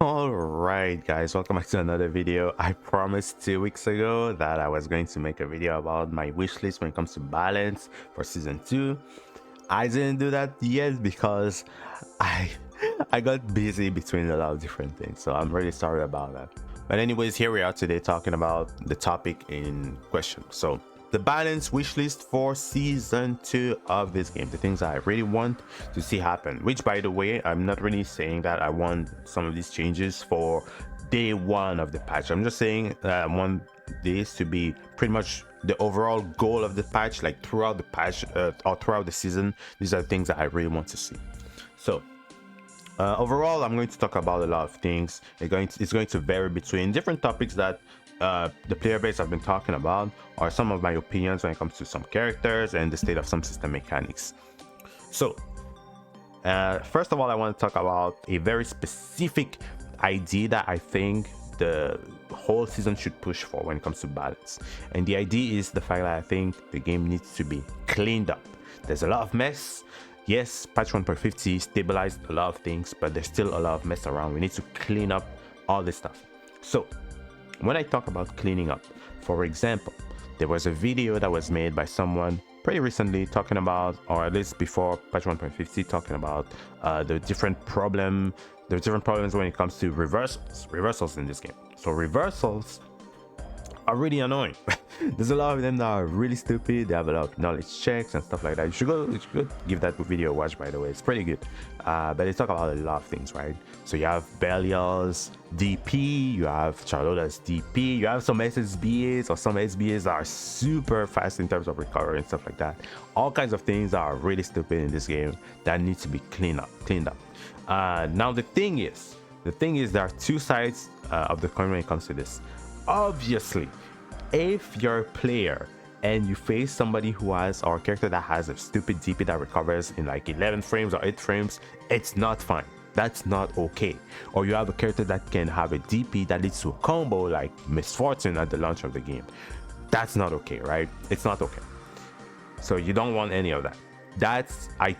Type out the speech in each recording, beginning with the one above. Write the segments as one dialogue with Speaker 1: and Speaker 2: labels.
Speaker 1: All right, guys, welcome back to another video. I promised 2 weeks ago that I was going to make a video about my wish list when it comes to balance for season 2. I didn't do that yet because I I got busy between a lot of different things, so I'm really sorry about that. But anyways, here we are today talking about the topic in question. So the balance wish list for season 2 of this game, the things I really want to see happen, which, by the way, I'm not really saying that I want some of these changes for day 1 of the patch. I'm just saying that I want this to be pretty much the overall goal of the patch, like throughout the patch or throughout the season. These are things that I really want to see. So overall, I'm going to talk about a lot of things. It's going to vary between different topics that the player base have been talking about, or some of my opinions when it comes to some characters and the state of some system mechanics. So first of all, I want to talk about a very specific idea that I think the whole season should push for when it comes to balance. And the idea is the fact that I think the game needs to be cleaned up. There's a lot of mess. Yes, patch 1.50 stabilized a lot of things, but there's still a lot of mess around. We need to clean up all this stuff. So when I talk about cleaning up, for example, there was a video that was made by someone pretty recently talking about, or at least before patch 1.50, talking about the different problems when it comes to reversals in this game. So reversals are really annoying. There's a lot of them that are really stupid. They have a lot of knowledge checks and stuff like that. You should go give that video a watch, by the way. It's pretty good. But they talk about a lot of things, right? So you have Belial's DP, you have Charlotta's DP, you have some SSBAs or some SBAs that are super fast in terms of recovery and stuff like that. All kinds of things that are really stupid in this game that need to be cleaned up. Now the thing is there are two sides of the coin when it comes to this. Obviously, if you're a player and you face somebody who has, or a character that has a stupid DP that recovers in like 11 frames or 8 frames, it's not fine. That's not okay. Or you have a character that can have a DP that leads to a combo like Misfortune at the launch of the game. That's not okay, right? It's not okay. So you don't want any of that. I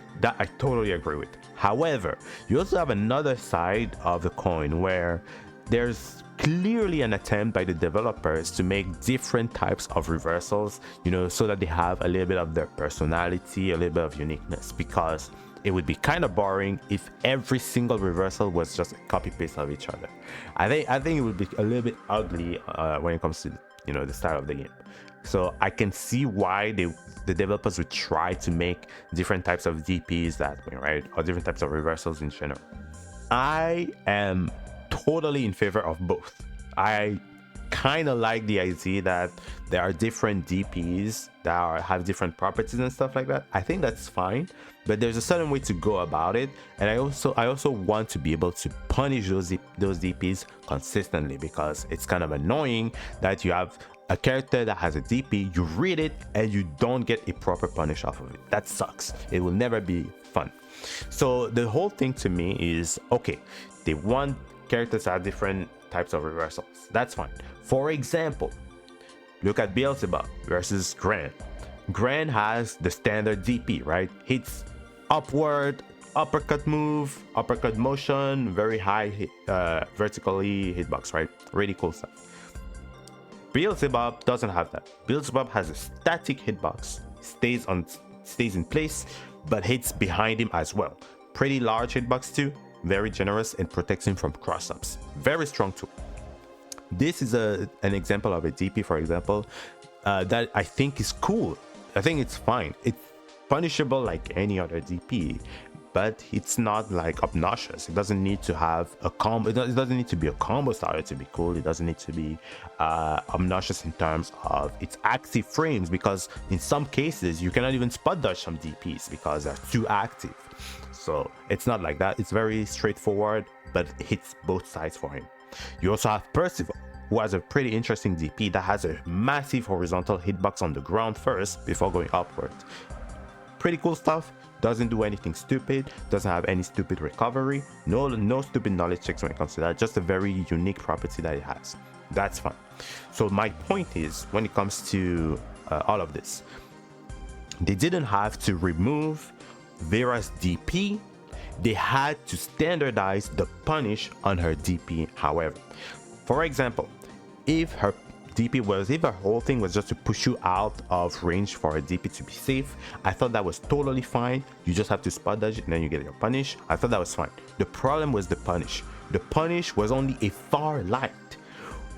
Speaker 1: totally agree with. However, you also have another side of the coin where there's clearly an attempt by the developers to make different types of reversals, so that they have a little bit of their personality, a little bit of uniqueness, because it would be kind of boring if every single reversal was just a copy paste of each other. I think it would be a little bit ugly when it comes to the style of the game. So I can see why the developers would try to make different types of DPs that way, right? Or different types of reversals in general. I am totally in favor of both. I kind of like the idea that there are different DPs that have different properties and stuff like that. I think that's fine, but there's a certain way to go about it, and I also want to be able to punish those DPs consistently, because it's kind of annoying that you have a character that has a DP, you read it and you don't get a proper punish off of it. That sucks. It will never be fun. So the whole thing to me is, okay, they want characters that have different types of reversals. That's fine. For example, look at Beelzebub versus Gran. Gran has the standard DP, right? Hits upward, uppercut move, uppercut motion, very high vertically hitbox, right? Really cool stuff. Beelzebub doesn't have that. Beelzebub has a static hitbox, stays in place, but hits behind him as well. Pretty large hitbox too. Very generous and protects him from cross-ups. Very strong tool. This is an example of a DP, for example, that I think is cool. I think it's fine. It's punishable like any other DP, but it's not like obnoxious. It doesn't need to have a combo. It doesn't need to be a combo starter to be cool. It doesn't need to be obnoxious in terms of its active frames, because in some cases you cannot even spot dodge some DPs because they're too active. So it's not like that. It's very straightforward, but it hits both sides for him. You also have Percival, who has a pretty interesting DP that has a massive horizontal hitbox on the ground first before going upward. Pretty cool stuff. Doesn't do anything stupid, doesn't have any stupid recovery, no stupid knowledge checks when it comes to that. Just a very unique property that it has. That's fine. So my point is, when it comes to all of this, they didn't have to remove Vera's DP they had to standardize the punish on her DP. However, for example, if her whole thing was just to push you out of range for her DP to be safe, I thought that was totally fine. You just have to spot dodge and then you get your punish. I thought that was fine. The problem was the punish. The punish was only a far light.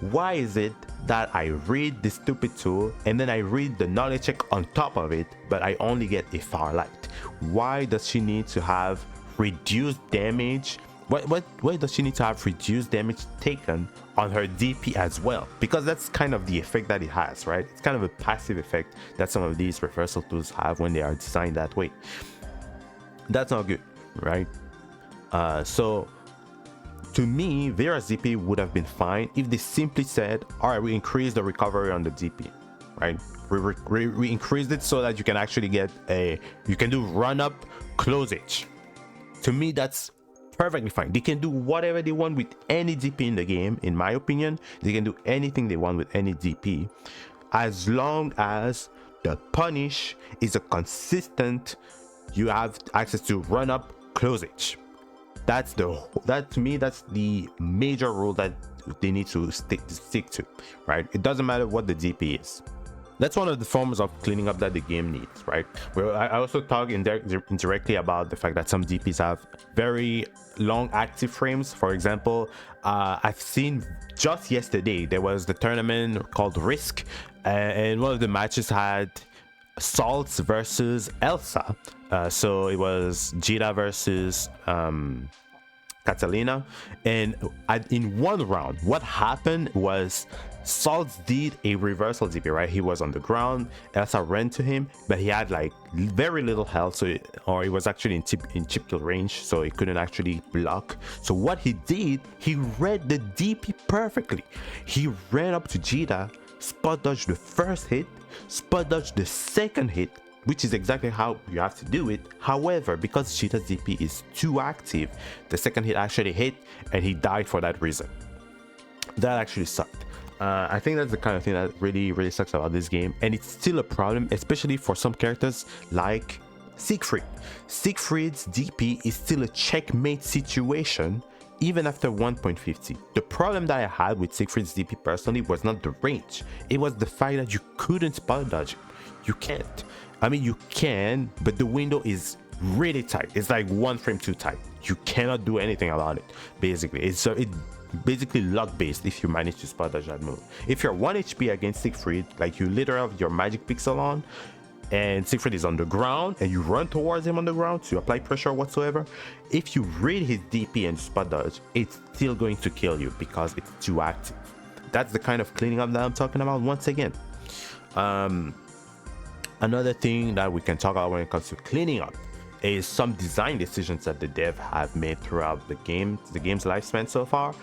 Speaker 1: Why is it that I read this stupid tool and then I read the knowledge check on top of it, but I only get a far light? Why does she need to have reduced damage? Why does she need to have reduced damage taken on her DP as well? Because that's kind of the effect that it has, right? It's kind of a passive effect that some of these reversal tools have when they are designed that way. That's not good, right? So to me, Vera's DP would have been fine if they simply said, all right, we increase the recovery on the DP, right? We increased it so that you can actually get you can do run up closage. To me, that's perfectly fine. They can do whatever they want with any DP in the game. In my opinion, they can do anything they want with any DP, as long as the punish is a consistent, you have access to run up closage. That to me, that's the major rule that they need to stick to, right? It doesn't matter what the DP is. That's one of the forms of cleaning up that the game needs, right? Well, I also talk indirectly about the fact that some DPs have very long active frames. For example, I've seen just yesterday, there was the tournament called Risk, and one of the matches had Salts versus Elsa. So it was Jita versus Catalina, and in one round, what happened was Salts did a reversal DP, right? He was on the ground, Elsa ran to him, but he had like very little health, so he was actually in chip kill range, so he couldn't actually block. So what he did, he read the DP perfectly. He ran up to Jita, spot dodged the first hit, spot dodged the second hit, which is exactly how you have to do it. However, because Jita's DP is too active, the second hit actually hit and he died for that reason. That actually sucked. I think that's the kind of thing that really sucks about this game, and it's still a problem, especially for some characters like Siegfried. Siegfried's DP is still a checkmate situation even after 1.50. The problem that I had with Siegfried's DP personally was not the range, it was the fact that you couldn't spot dodge it. You can't. I mean, you can, but the window is really tight. It's like one frame too tight. You cannot do anything about it. Basically, it's basically luck based if you manage to spot dodge that move. If you're 1 HP against Siegfried, like you literally have your magic pixel on, and Siegfried is on the ground, and you run towards him on the ground to apply pressure whatsoever, if you read his DP and spot dodge, it's still going to kill you because it's too active. That's the kind of cleaning up that I'm talking about once again. Another thing that we can talk about when it comes to cleaning up is some design decisions that the dev have made throughout the game's lifespan so far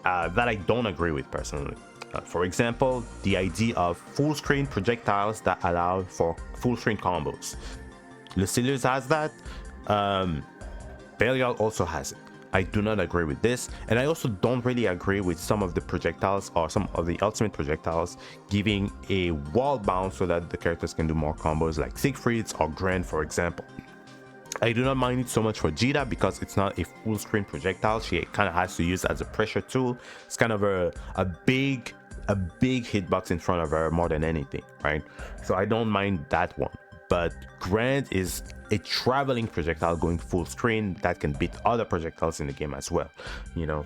Speaker 1: that I don't agree with personally. For example, the idea of full screen projectiles that allow for full screen combos. Lucilius has that. Belial also has it. I do not agree with this, and I also don't really agree with some of the projectiles or some of the ultimate projectiles giving a wall bounce so that the characters can do more combos, like Siegfried's or Gren, for example. I do not mind it so much for Jita because it's not a full screen projectile. She kind of has to use it as a pressure tool. It's kind of a big hitbox in front of her more than anything, right? So I don't mind that one. But Grant is a traveling projectile going full screen that can beat other projectiles in the game as well. You know,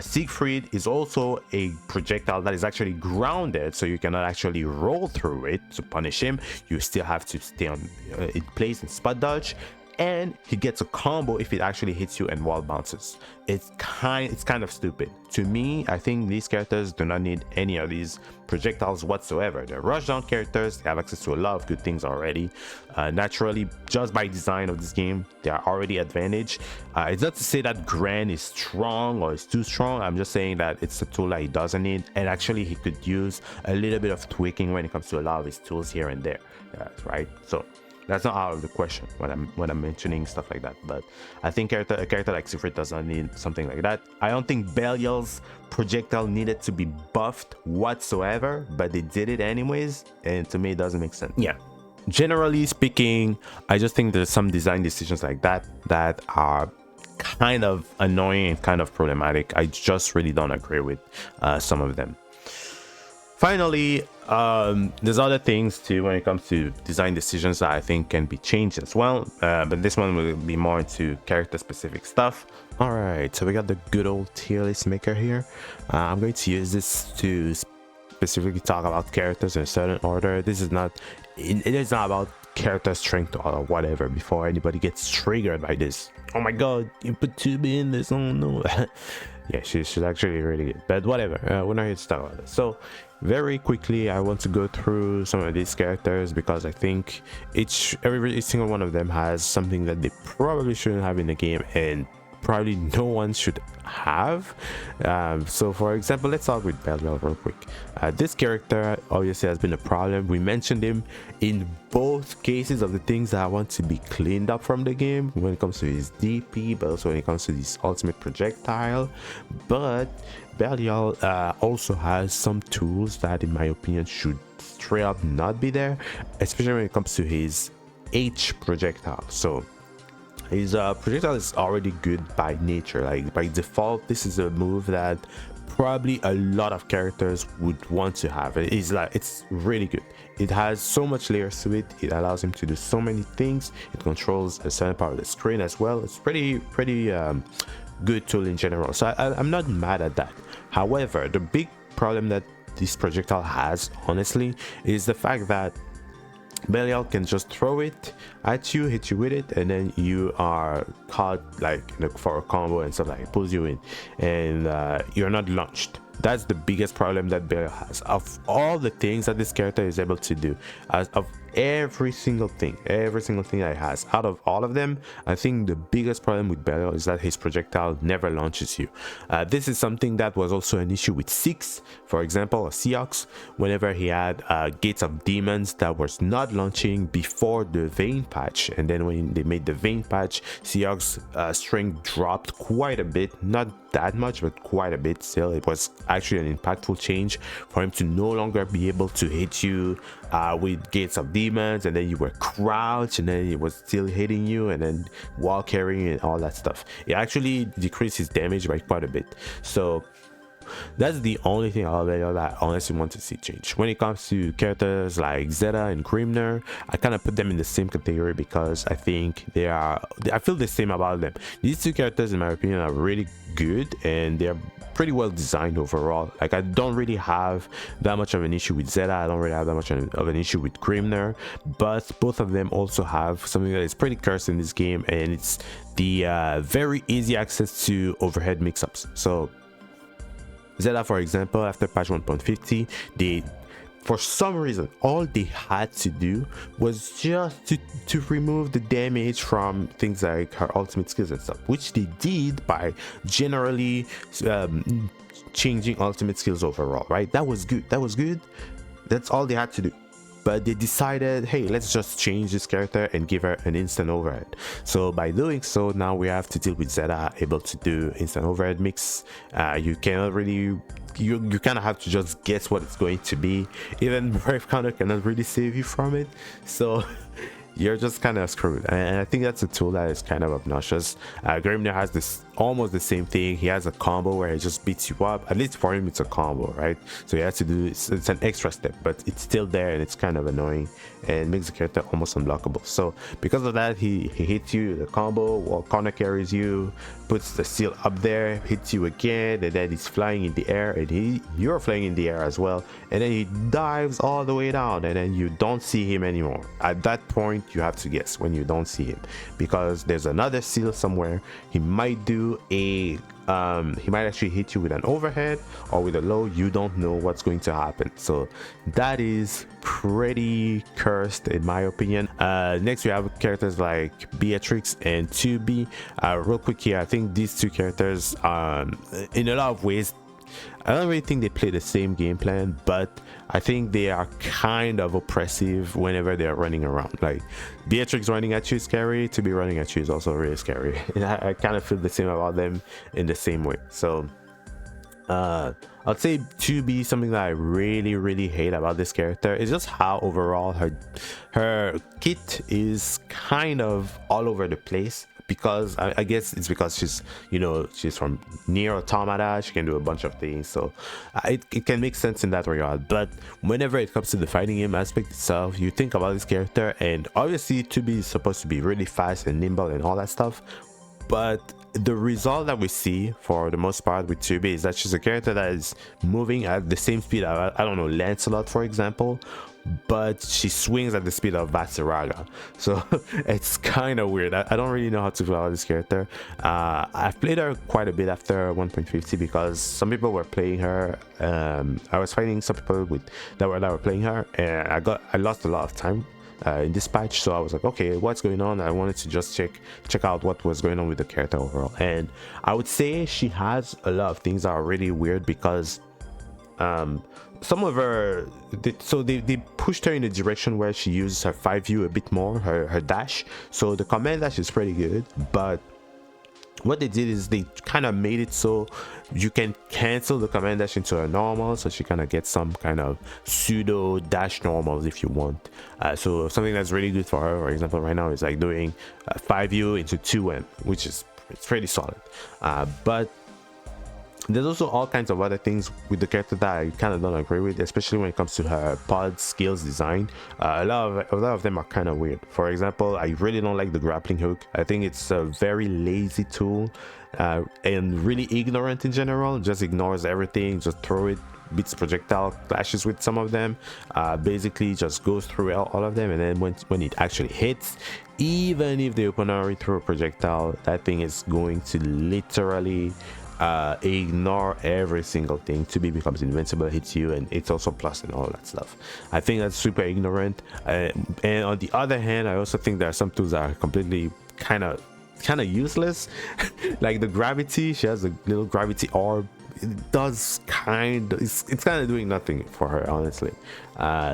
Speaker 1: Siegfried is also a projectile that is actually grounded, so you cannot actually roll through it to punish him. You still have to stay on in place and spot dodge, and he gets a combo if it actually hits you and wall bounces. It's kind of stupid to me. I think these characters do not need any of these projectiles whatsoever. They're rushdown characters. They have access to a lot of good things already. Naturally, just by design of this game, they are already advantaged. It's not to say that Gran is strong or is too strong. I'm just saying that it's a tool that he doesn't need, and actually he could use a little bit of tweaking when it comes to a lot of his tools here and there, right? So that's not out of the question when I'm mentioning stuff like that. But I think a character like Siegfried does not need something like that. I don't think Belial's projectile needed to be buffed whatsoever, but they did it anyways, and to me it doesn't make sense. Yeah, generally speaking, I just think there's some design decisions like that that are kind of annoying and kind of problematic. I just really don't agree with some of them. Finally, there's other things too when it comes to design decisions that I think can be changed as well, but this one will be more into character specific stuff. All right, so we got the good old tier list maker here. I'm going to use this to specifically talk about characters in a certain order. This is not, it is not about character strength or whatever before anybody gets triggered by this. Oh my god, you put 2B in this, oh no. Yeah, she's actually really good, but whatever, we're not here to talk about this. So very quickly, I want to go through some of these characters because I think every single one of them has something that they probably shouldn't have in the game, and probably no one should have. So for example, let's start with Belial real quick. This character obviously has been a problem. We mentioned him in both cases of the things that I want to be cleaned up from the game, when it comes to his DP, but also when it comes to this ultimate projectile. But Belial also has some tools that in my opinion should straight up not be there, especially when it comes to his H projectile. So his projectile is already good by nature, like by default. This is a move that probably a lot of characters would want to have. It's really good. It has so much layers to it. It allows him to do so many things. It controls a certain part of the screen as well. It's pretty good tool in general, so I'm not mad at that. However, the big problem that this projectile has, honestly, is the fact that Belial can just throw it at you, hit you with it, and then you are caught like for a combo and stuff, like it pulls you in, and you're not launched. That's the biggest problem that Belial has. Of all the things that this character is able to do, of every single thing that it has, out of all of them, I think the biggest problem with Belial is that his projectile never launches you. This is something that was also an issue with Six, for example, or Seox, whenever he had Gates of Demons that was not launching before the Vane patch, and then when they made the Vane patch, Seox strength dropped quite a bit, not that much, but quite a bit still. It was actually an impactful change for him to no longer be able to hit you with Gates of Demons, and then you were crouched, and then it was still hitting you, and then wall carrying and all that stuff. It actually decreased his damage by quite a bit. So that's the only thing that I honestly want to see change. When it comes to characters like Zeta and Grimner, I kind of put them in the same category because I think I feel the same about them. These two characters, in my opinion, are really good, and they're pretty well designed overall. Like, I don't really have that much of an issue with Zeta. I don't really have that much of an issue with Grimner, but both of them also have something that is pretty cursed in this game, and it's the very easy access to overhead mix-ups. So Zeta, for example, after patch 1.50, for some reason, all they had to do was just to remove the damage from things like her ultimate skills and stuff, which they did by generally changing ultimate skills overall, right? That was good. That's all they had to do. But they decided, hey, let's just change this character and give her an instant overhead. So by doing so, now we have to deal with Zeta able to do instant overhead mix. You cannot really, you kind of have to just guess what it's going to be. Even Brave Counter cannot really save you from it. So you're just kind of screwed, and I think that's a tool that is kind of obnoxious. Grimner has this almost the same thing. He has a combo where he just beats you up. At least for him, it's a combo, right? So he has to do it's an extra step, but it's still there, and it's kind of annoying and makes the character almost unblockable. So because of that, he hits you the combo while corner carries you, puts the seal up there, hits you again, and then he's flying in the air, and you're flying in the air as well, and then he dives all the way down, and then you don't see him anymore. At that point, you have to guess when you don't see him, because there's another seal somewhere. He might do he might actually hit you with an overhead or with a low. You don't know what's going to happen. So that is pretty cursed in my opinion. Next we have characters like Beatrix and 2B. Real quick here, I think these two characters in a lot of ways, I don't really think they play the same game plan, but I think they are kind of oppressive whenever they're running around. Like, Beatrix running at you is scary. To be running at you is also really scary. And I kind of feel the same about them in the same way. So I'd say 2B, something that I really hate about this character is just how overall her kit is kind of all over the place. because I guess it's because she's, you know, she's from near automata, she can do a bunch of things, so it can make sense in that regard. But whenever it comes to the fighting game aspect itself, you think about this character, and obviously 2B is supposed to be really fast and nimble and all that stuff, but the result that we see for the most part with 2B is that she's a character that is moving at the same speed I don't know, Lancelot for example, but she swings at the speed of Vatsiraga. So it's kind of weird. I don't really know how to feel about this character. I've played her quite a bit after 1.50 because some people were playing her. I was fighting some people that were playing her, and I lost a lot of time in this patch, so I was like, okay, what's going on? I wanted to just check out what was going on with the character overall, and I would say she has a lot of things that are really weird because some of her, they pushed her in a direction where she uses her 5U a bit more, her dash. So the command dash is pretty good, but what they did is they kind of made it so you can cancel the command dash into a normal, so she kind of gets some kind of pseudo dash normals if you want. So something that's really good for her, for example, right now is like doing 5U into 2M, which is pretty solid. But there's also all kinds of other things with the character that I kind of don't agree with, especially when it comes to her pod skills design. A lot of them are kind of weird. For example, I really don't like the grappling hook. I think it's a very lazy tool and really ignorant in general. Just ignores everything, just throw it, beats projectile, clashes with some of them, basically just goes through all of them, and then when it actually hits, even if the opponent already threw a projectile, that thing is going to literally ignore every single thing. 2B becomes invincible, hits you, and it's also plus and all that stuff. I think that's super ignorant. And on the other hand, I also think there are some tools that are completely kind of useless. Like the gravity, she has a little gravity orb. It does it's kind of doing nothing for her, honestly.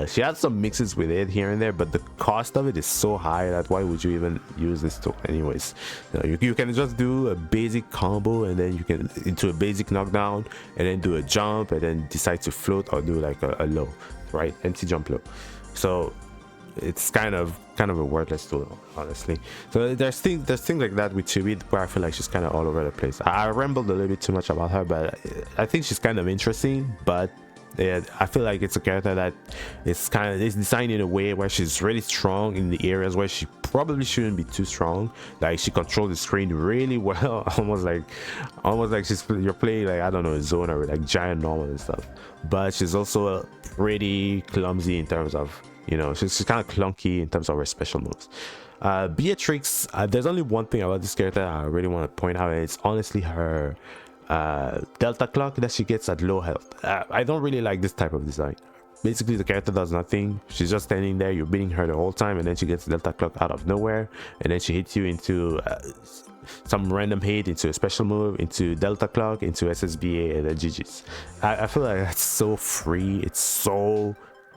Speaker 1: She has some mixes with it here and there, but the cost of it is so high that why would you even use this tool anyways? You can just do a basic combo, and then you can into a basic knockdown, and then do a jump, and then decide to float or do like a low, right? Empty jump low. So it's kind of a worthless tool, honestly. So there's things like that with 2B where I feel like she's kind of all over the place. I rambled a little bit too much about her, but I think she's kind of interesting. But yeah, I feel like it's a character that is designed in a way where she's really strong in the areas where she probably shouldn't be too strong. Like she controls the screen really well, almost like you're playing like, I don't know, a zone or like giant normal and stuff. But she's also pretty clumsy in terms of, you know, she's kind of clunky in terms of her special moves. Beatrix, there's only one thing about this character I really want to point out, and it's honestly her delta clock that she gets at low health. I don't really like this type of design. Basically, the character does nothing. She's just standing there, you're beating her the whole time, and then she gets delta clock out of nowhere, and then she hits you into some random hit, into a special move, into delta clock, into SSBA, and then GG's. I feel like that's so free. It's so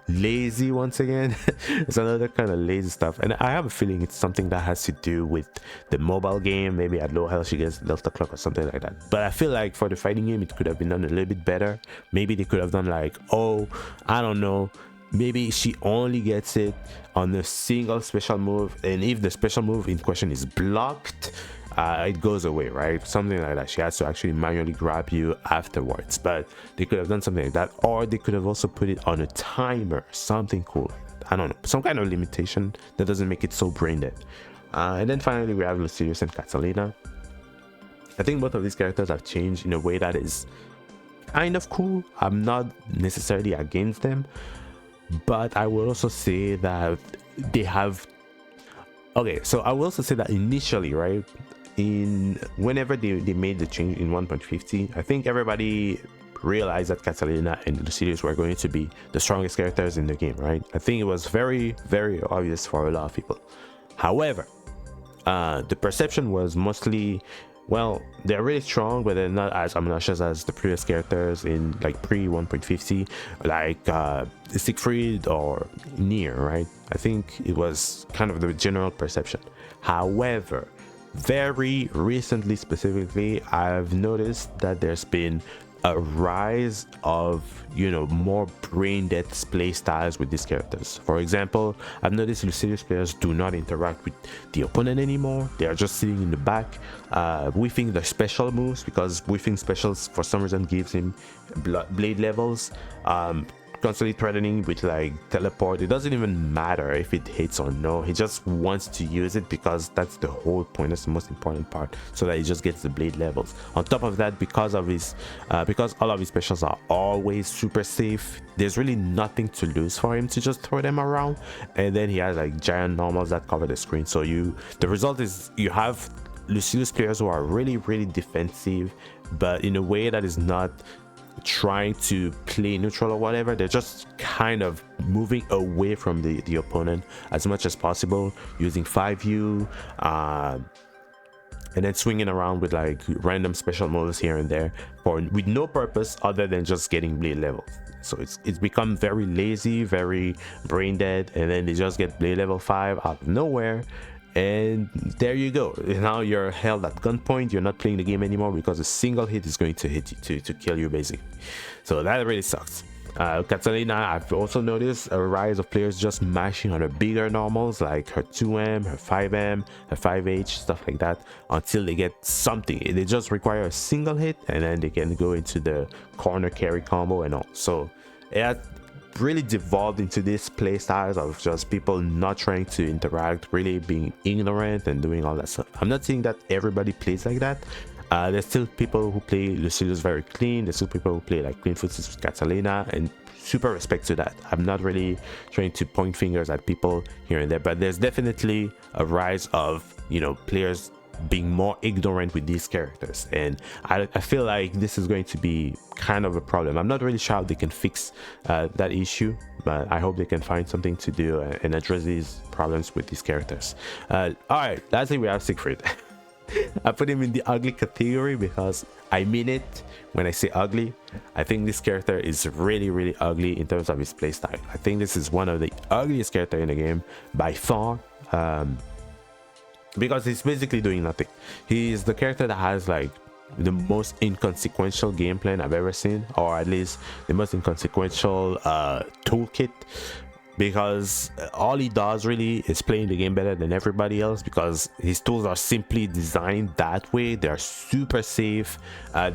Speaker 1: lazy once again. It's another kind of lazy stuff, and I have a feeling it's something that has to do with the mobile game. Maybe at low health she gets delta clock or something like that, but I feel like for the fighting game it could have been done a little bit better. Maybe they could have done like, oh, I don't know, maybe she only gets it on a single special move, and if the special move in question is blocked, it goes away, right? Something like that. She has to actually manually grab you afterwards. But they could have done something like that, or they could have also put it on a timer, something cool. I don't know, some kind of limitation that doesn't make it so brain dead. And then finally we have Lucilius and Catalina. I think both of these characters have changed in a way that is kind of cool. I'm not necessarily against them, but I will also say that they have, okay, so I will also say that initially, right, whenever they made the change in 1.50, I think everybody realized that Catalina and Lucilius were going to be the strongest characters in the game, right? I think it was very, very obvious for a lot of people. However, the perception was mostly, well, they're really strong, but they're not as obnoxious as the previous characters in like pre 1.50, like Siegfried or Nier, right? I think it was kind of the general perception. However, very recently, specifically, I've noticed that there's been a rise of, you know, more brain dead play styles with these characters. For example, I've noticed Lucius players do not interact with the opponent anymore. They are just sitting in the back, whiffing the special moves, because whiffing specials for some reason gives him blade levels. Constantly threatening with like teleport. It doesn't even matter if it hits or no, he just wants to use it because that's the whole point, that's the most important part, so that he just gets the blade levels. On top of that, because of his because all of his specials are always super safe, there's really nothing to lose for him to just throw them around. And then he has like giant normals that cover the screen, so the result is you have Lucius players who are really defensive, but in a way that is not trying to play neutral or whatever. They're just kind of moving away from the opponent as much as possible, using 5U, and then swinging around with like random special moves here and there with no purpose other than just getting blade levels. So it's become very lazy, very brain dead, and then they just get blade level 5 out of nowhere. And there you go, now you're held at gunpoint, you're not playing the game anymore because a single hit is going to hit you to kill you basically. So that really sucks. Catalina, I've also noticed a rise of players just mashing on her bigger normals like her 2M, her 5M, her 5H, stuff like that, until they get something. They just require a single hit and then they can go into the corner carry combo and all. So yeah, really devolved into this play styles of just people not trying to interact, really being ignorant and doing all that stuff. I'm not saying that everybody plays like that. There's still people who play Lucius very clean. There's still people who play like clean footsies with Catalina, and super respect to that. I'm not really trying to point fingers at people here and there, but there's definitely a rise of, you know, players being more ignorant with these characters, and I feel like this is going to be kind of a problem. I'm not really sure how they can fix that issue, but I hope they can find something to do and address these problems with these characters. All right, lastly we have Siegfried. I put him in the ugly category because I mean it when I say ugly. I think this character is really ugly in terms of his playstyle. I think this is one of the ugliest characters in the game by far, because he's basically doing nothing. He is the character that has like the most inconsequential game plan I've ever seen, or at least the most inconsequential toolkit, because all he does really is playing the game better than everybody else, because his tools are simply designed that way. They're super safe,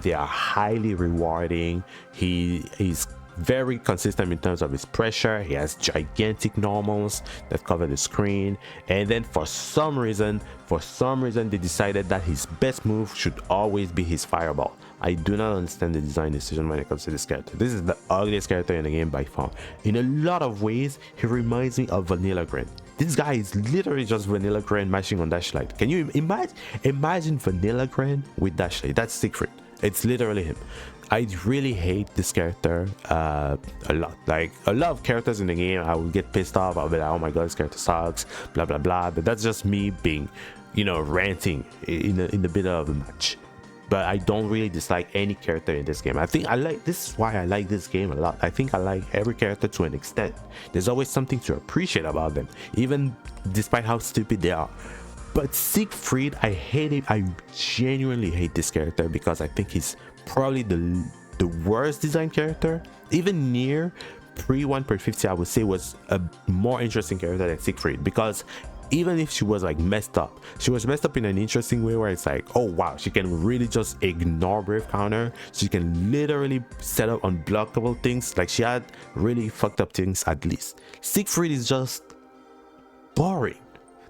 Speaker 1: they are highly rewarding. He's very consistent in terms of his pressure. He has gigantic normals that cover the screen, and then for some reason they decided that his best move should always be his fireball. I do not understand the design decision when it comes to this character. This is the ugliest character in the game by far. In a lot of ways he reminds me of Vanilla Gren. This guy is literally just Vanilla Gren mashing on Dashlight. Can you imagine Vanilla Gren with Dashlight? That's Siegfried. It's literally him. I really hate this character a lot. Like a lot of characters in the game, I will get pissed off. I'll be like, oh my god, this character sucks, blah blah blah. But that's just me being, you know, ranting in the middle of the match. But I don't really dislike any character in this game. I think this is why I like this game a lot. I think I like every character to an extent. There's always something to appreciate about them, even despite how stupid they are. But Siegfried, I hate him. I genuinely hate this character because I think he's probably the worst designed character. Even Nier pre 1.50 I would say was a more interesting character than Siegfried, because even if she was like messed up, she was messed up in an interesting way where it's like, oh wow, she can really just ignore brave counter. She can literally set up unblockable things. Like she had really fucked up things at least. Siegfried is just boring.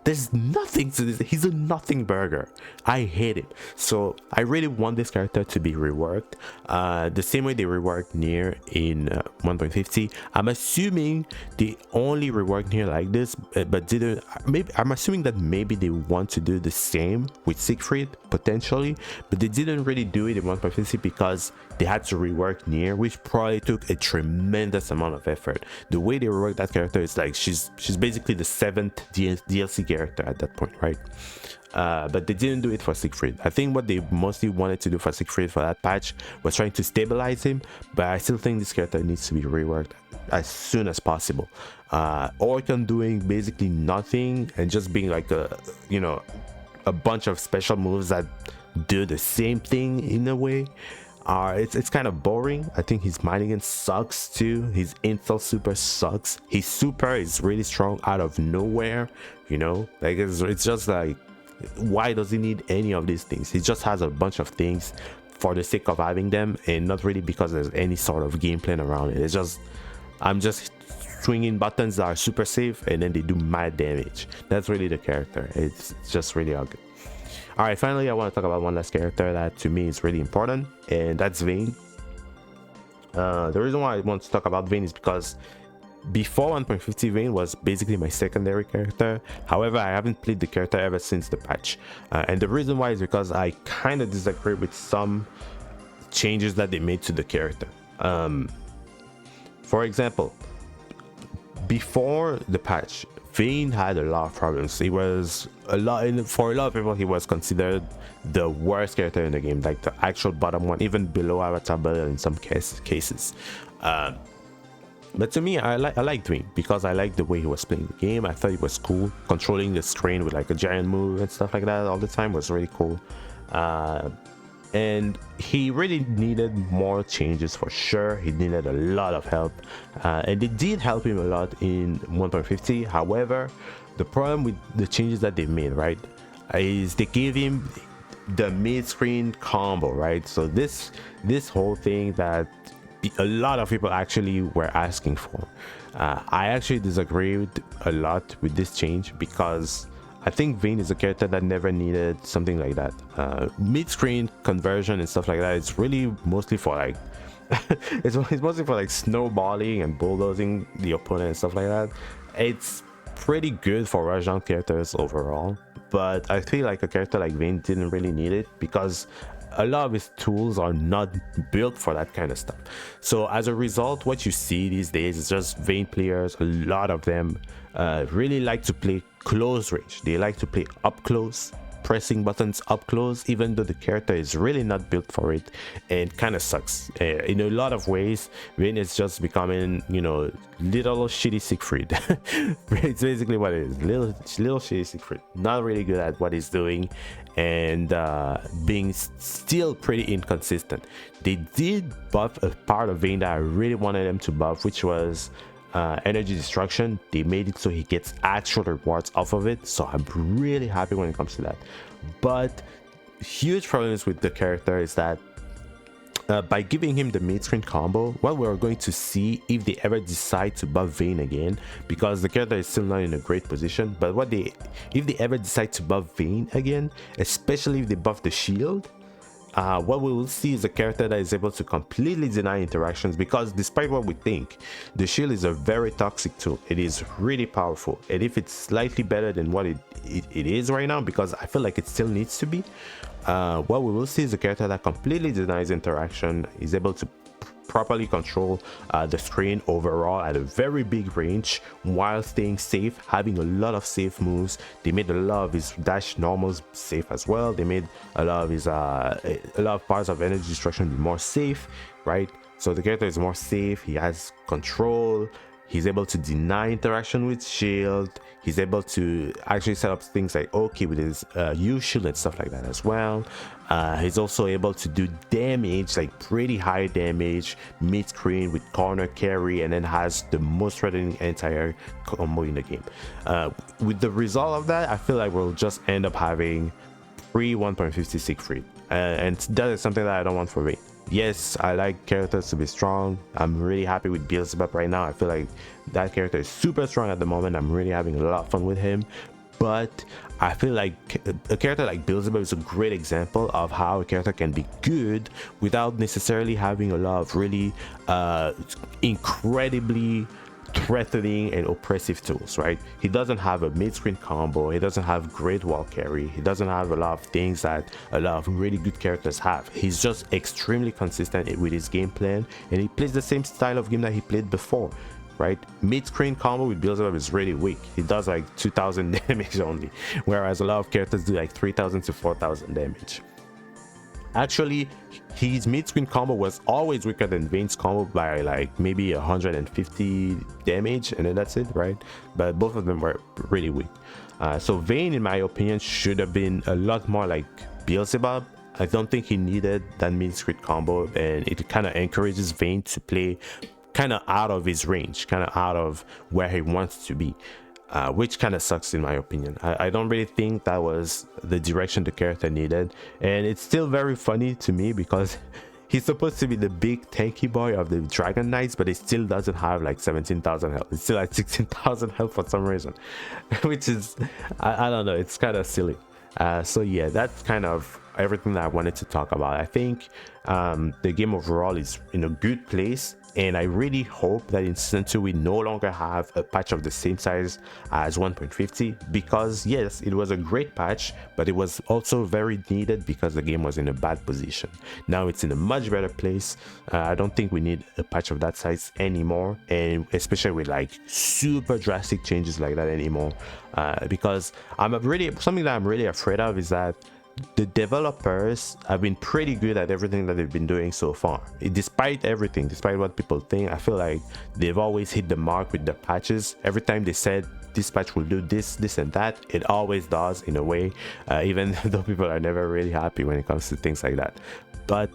Speaker 1: There's nothing to this. He's a nothing burger. I hate it. So I really want this character to be reworked, the same way they reworked Nier in 1.50. I'm assuming they only reworked Nier like this, but didn't. Maybe I'm assuming that maybe they want to do the same with Siegfried potentially, but they didn't really do it in 1.50 because they had to rework Nier, which probably took a tremendous amount of effort. The way they reworked that character is like she's basically the 7th DLC character at that point, right? But they didn't do it for Siegfried. I think what they mostly wanted to do for Siegfried for that patch was trying to stabilize him, but I still think this character needs to be reworked as soon as possible. Orton doing basically nothing and just being like a bunch of special moves that do the same thing in a way. it's kind of boring. I think his mining sucks too. His intel super sucks. His super is really strong out of nowhere, you know, like it's just like, why does he need any of these things? He just has a bunch of things for the sake of having them, and not really because there's any sort of game plan around it. It's just, I'm just swinging buttons that are super safe and then they do mad damage. That's really the character. It's just really ugly. All right, finally I want to talk about one last character that to me is really important, and that's Vane. The reason why I want to talk about Vane is because before 1.50, Vane was basically my secondary character. However, I haven't played the character ever since the patch, and the reason why is because I kind of disagree with some changes that they made to the character. For example, before the patch, Vane had a lot of problems. He was for a lot of people, he was considered the worst character in the game, like the actual bottom one, even below Avatar Bella in some cases. But to me, I liked Vane because I liked the way he was playing the game. I thought it was cool. Controlling the screen with like a giant move and stuff like that all the time was really cool. And he really needed more changes for sure. He needed a lot of help, and they did help him a lot in 1.50. However, the problem with the changes that they made, right, is they gave him the mid-screen combo, right? So this whole thing that a lot of people actually were asking for, I actually disagreed a lot with this change, because I think Vane is a character that never needed something like that. Mid-screen conversion and stuff like that, it's really mostly for like it's mostly for like snowballing and bulldozing the opponent and stuff like that. It's pretty good for rush down characters overall, but I feel like a character like Vane didn't really need it, because a lot of his tools are not built for that kind of stuff. So as a result, what you see these days is just Vane players, a lot of them really like to play close range. They like to play up close, pressing buttons up close, even though the character is really not built for it, and kind of sucks. In a lot of ways, Vane is just becoming, you know, little shitty Siegfried. It's basically what it is, little shitty Siegfried, not really good at what he's doing, and being still pretty inconsistent. They did buff a part of Vane that I really wanted them to buff, which was energy destruction. They made it so he gets actual rewards off of it, so I'm really happy when it comes to that. But huge problems with the character is that by giving him the mid-screen combo, what we're going to see if they ever decide to buff Vane again, because the character is still not in a great position, but if they ever decide to buff Vane again, especially if they buff the shield, what we will see is a character that is able to completely deny interactions, because despite what we think, the shield is a very toxic tool. It is really powerful, and if it's slightly better than what it is right now, because I feel like it still needs to be, what we will see is a character that completely denies interaction, is able to properly control the screen overall at a very big range while staying safe, having a lot of safe moves. They made a lot of his dash normals safe as well. They made a lot of his a lot of parts of energy destruction be more safe, right? So the character is more safe. He has control. He's able to deny interaction with shield. He's able to actually set up things like okay with his U shield and stuff like that as well. He's also able to do damage, like pretty high damage mid-screen with corner carry, and then has the most threatening entire combo in the game. With the result of that, I feel like we'll just end up having free 1.50 Siegfried, and that is something that I don't want for me. Yes, I like characters to be strong. I'm really happy with Beelzebub right now. I feel like that character is super strong at the moment. I'm really having a lot of fun with him. But I feel like a character like Beelzebub is a great example of how a character can be good without necessarily having a lot of really incredibly threatening and oppressive tools, right? He doesn't have a mid-screen combo. He doesn't have great wall carry. He doesn't have a lot of things that a lot of really good characters have. He's just extremely consistent with his game plan, and he plays the same style of game that he played before, right? Mid-screen combo with Beelzebub is really weak. He does like 2,000 damage only, whereas a lot of characters do like 3,000 to 4,000 damage. Actually, his mid-screen combo was always weaker than Vane's combo by like maybe 150 damage, and then that's it, right? But both of them were really weak. So Vane, in my opinion, should have been a lot more like Beelzebub. I don't think he needed that mid-screen combo, and it kind of encourages Vane to play kind of out of his range, kind of out of where he wants to be, which kind of sucks in my opinion. I don't really think that was the direction the character needed, and it's still very funny to me because he's supposed to be the big tanky boy of the Dragon Knights, but he still doesn't have like 17,000 health. It's still at 16,000 health for some reason, which is, I don't know, it's kind of silly. So yeah, that's kind of everything that I wanted to talk about. I think the game overall is in a good place, and I really hope that in season 2 we no longer have a patch of the same size as 1.50, because yes, it was a great patch, but it was also very needed because the game was in a bad position. Now it's in a much better place. I don't think we need a patch of that size anymore, and especially with like super drastic changes like that anymore, because something that I'm really afraid of is that the developers have been pretty good at everything that they've been doing so far. Despite everything, despite what people think, I feel like they've always hit the mark with the patches. Every time they said this patch will do this and that, it always does in a way, even though people are never really happy when it comes to things like that. But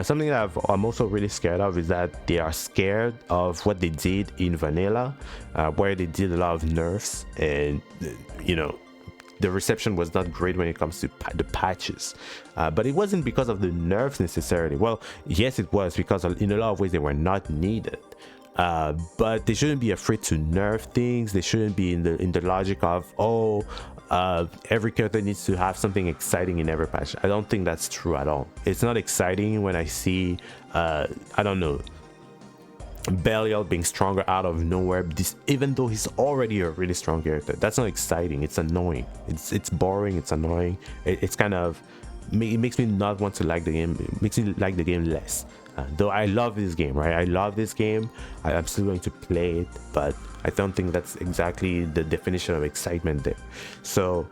Speaker 1: something that I'm also really scared of is that they are scared of what they did in vanilla, where they did a lot of nerfs, and you know, the reception was not great when it comes to the patches, but it wasn't because of the nerfs necessarily. Well, yes, it was, because in a lot of ways they were not needed, but they shouldn't be afraid to nerf things. They shouldn't be in the logic of, oh, every character needs to have something exciting in every patch. I don't think that's true at all. It's not exciting when I see I don't know, Belial being stronger out of nowhere, even though he's already a really strong character. That's not exciting. It's annoying. It's boring. It's annoying. It's kind of, it makes me not want to like the game. It makes me like the game less. Though I love this game, right? I love this game. I'm still going to play it, but I don't think that's exactly the definition of excitement there. So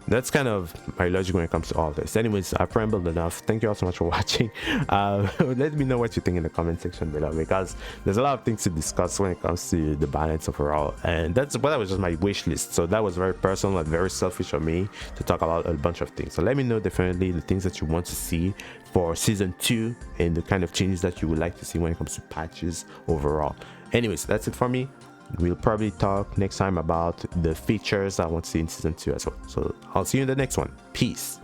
Speaker 1: that's kind of my logic when it comes to all this. Anyways, I've rambled enough. Thank you all so much for watching. Let me know what you think in the comment section below, because there's a lot of things to discuss when it comes to the balance overall, and that was just my wish list. So that was very personal and very selfish of me to talk about a bunch of things. So let me know definitely the things that you want to see for season 2 and the kind of changes that you would like to see when it comes to patches overall. Anyways, that's it for me. We'll probably talk next time about the features I want to see in season 2 as well. So I'll see you in the next one. Peace.